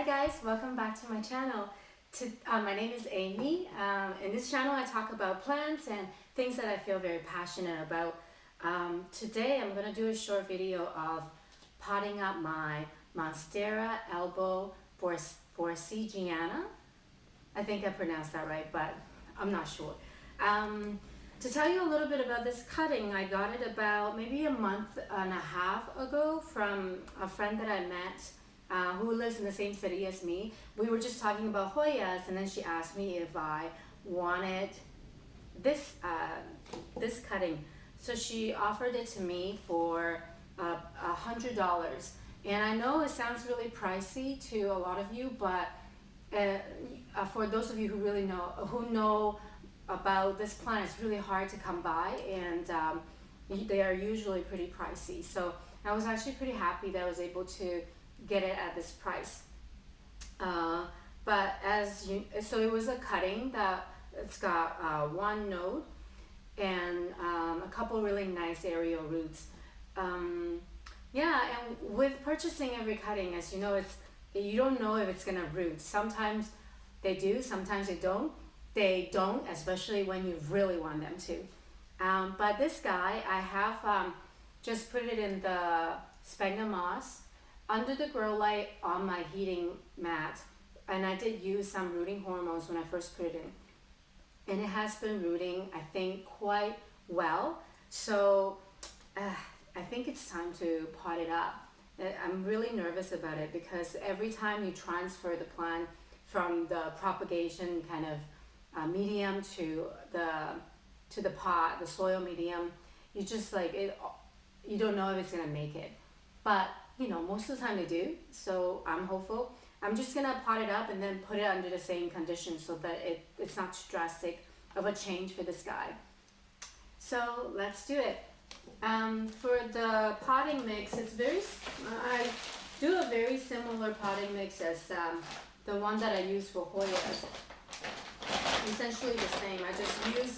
guys, welcome back to my channel. My name is Amy. In this channel I talk about plants and things that I feel very passionate about. Today I'm going to do a short video of potting up my Monstera Albo Borsigiana. I think I pronounced that right, but I'm not sure. To tell you a little bit about this cutting, I got it about maybe a month and a half ago from a friend that I met who lives in the same city as me. We were just talking about Hoyas, and then she asked me if I wanted this this cutting. So she offered it to me for $100. And I know it sounds really pricey to a lot of you, but for those of you who really know about this plant, it's really hard to come by, and they are usually pretty pricey. So I was actually pretty happy that I was able to get it at this price. So it was a cutting that it's got one node and a couple really nice aerial roots. Yeah, and with purchasing every cutting, as you know, you don't know if it's gonna root. Sometimes they do, sometimes they don't. They don't, especially when you really want them to. But this guy, I have just put it in the sphagnum moss under the grow light on my heating mat, and I did use some rooting hormones when I first put it in, and it has been rooting, I think, quite well. So I think it's time to pot it up. I'm really nervous about it because every time you transfer the plant from the propagation kind of medium to the pot, the soil medium, you just you don't know if it's gonna make it, but you know, most of the time they do, so I'm hopeful. I'm just gonna pot it up and then put it under the same conditions so that it's not too drastic of a change for this guy. So let's do it. For the potting mix, I do a very similar potting mix as the one that I use for Hoyas. Essentially the same. I just use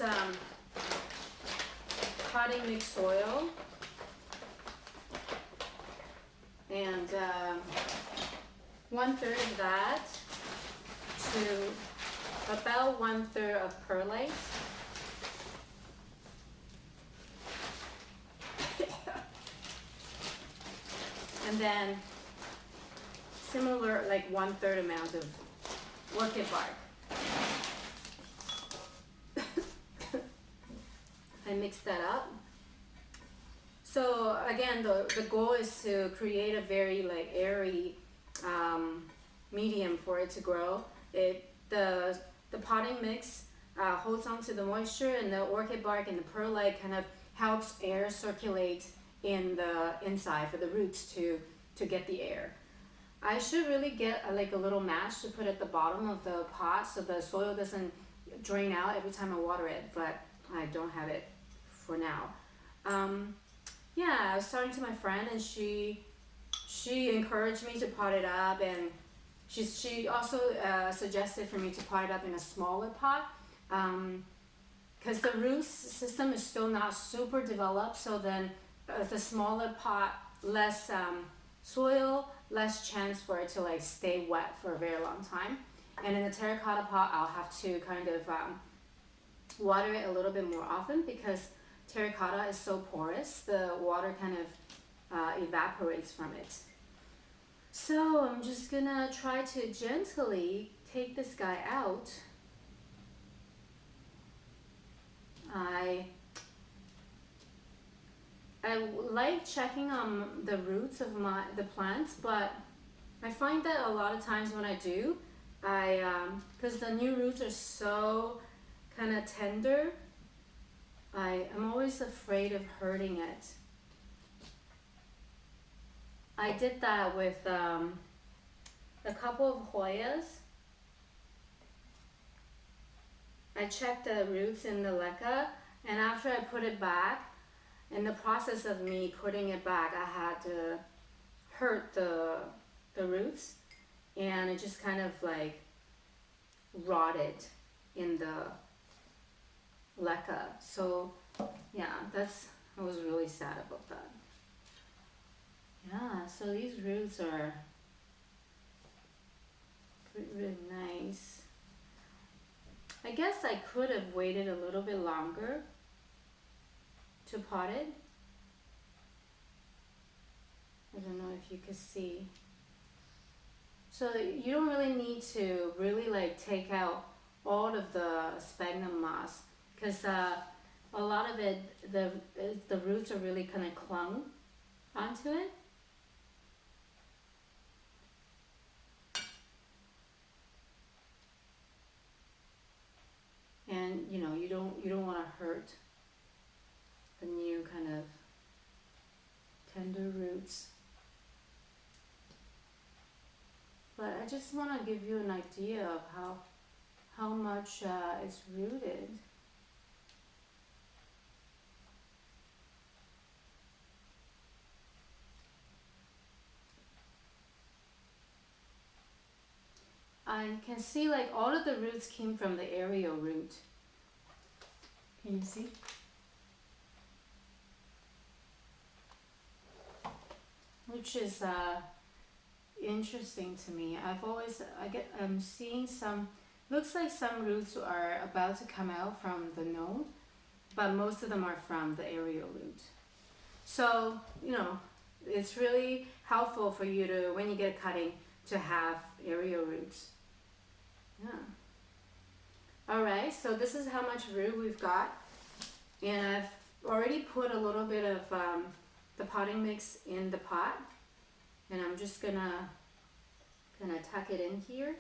potting mix soil and 1/3 of that to about 1/3 of perlite. And then similar, like 1/3 amount of orchid bark. I mix that up. So again, the goal is to create a very airy medium for it to grow. The potting mix holds on to the moisture, and the orchid bark and the perlite kind of helps air circulate in the inside for the roots to get the air. I should really get a little mash to put at the bottom of the pot so the soil doesn't drain out every time I water it, but I don't have it for now. Yeah, I was talking to my friend, and she encouraged me to pot it up, and she also suggested for me to pot it up in a smaller pot because the root system is still not super developed. So then the smaller pot, less soil, less chance for it to stay wet for a very long time. And in the terracotta pot, I'll have to kind of water it a little bit more often because terracotta is so porous, the water kind of evaporates from it. So I'm just gonna try to gently take this guy out. I like checking on the roots of the plants, but I find that a lot of times when I do, because the new roots are so kind of tender, I'm always afraid of hurting it. I did that with a couple of Hoyas. I checked the roots in the leca, and after I put it back, in the process of me putting it back, I had to hurt the roots, and it just kind of rotted in the leca. So yeah, I was really sad about that. Yeah, so these roots are really nice. I guess I could have waited a little bit longer to pot it. I don't know if you can see. So you don't really need to really like take out all of the sphagnum moss, because a lot of it, the roots are really kind of clung onto it. And you know, you don't want to hurt the new kind of tender roots. But I just want to give you an idea of how much it's rooted. I can see like all of the roots came from the aerial root. Can you see? Which is interesting to me. I'm seeing some, looks like some roots are about to come out from the node, but most of them are from the aerial root. So, you know, it's really helpful for you to, when you get cutting, to have aerial roots. Yeah. Alright, so this is how much root we've got. And I've already put a little bit of the potting mix in the pot. And I'm just gonna tuck it in here.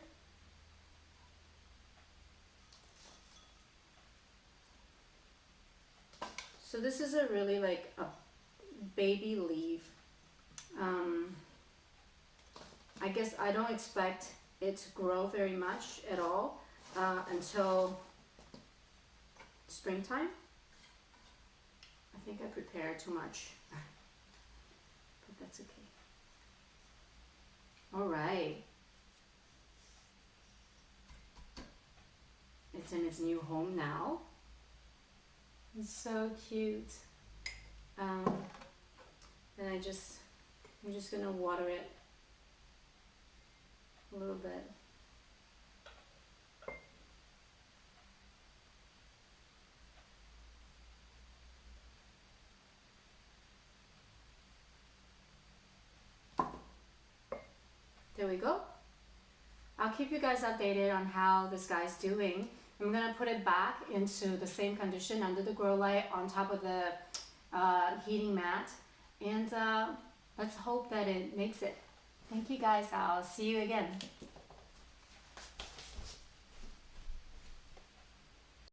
So this is a really like a baby leaf. I guess I don't expect it to grow very much at all until springtime. I think I prepared too much, but that's okay. All right. It's in its new home now. It's so cute. And I'm just gonna water it a little bit. There we go. I'll keep you guys updated on how this guy's doing. I'm gonna put it back into the same condition under the grow light on top of the heating mat, and let's hope that it makes it. Thank you guys. I'll see you again.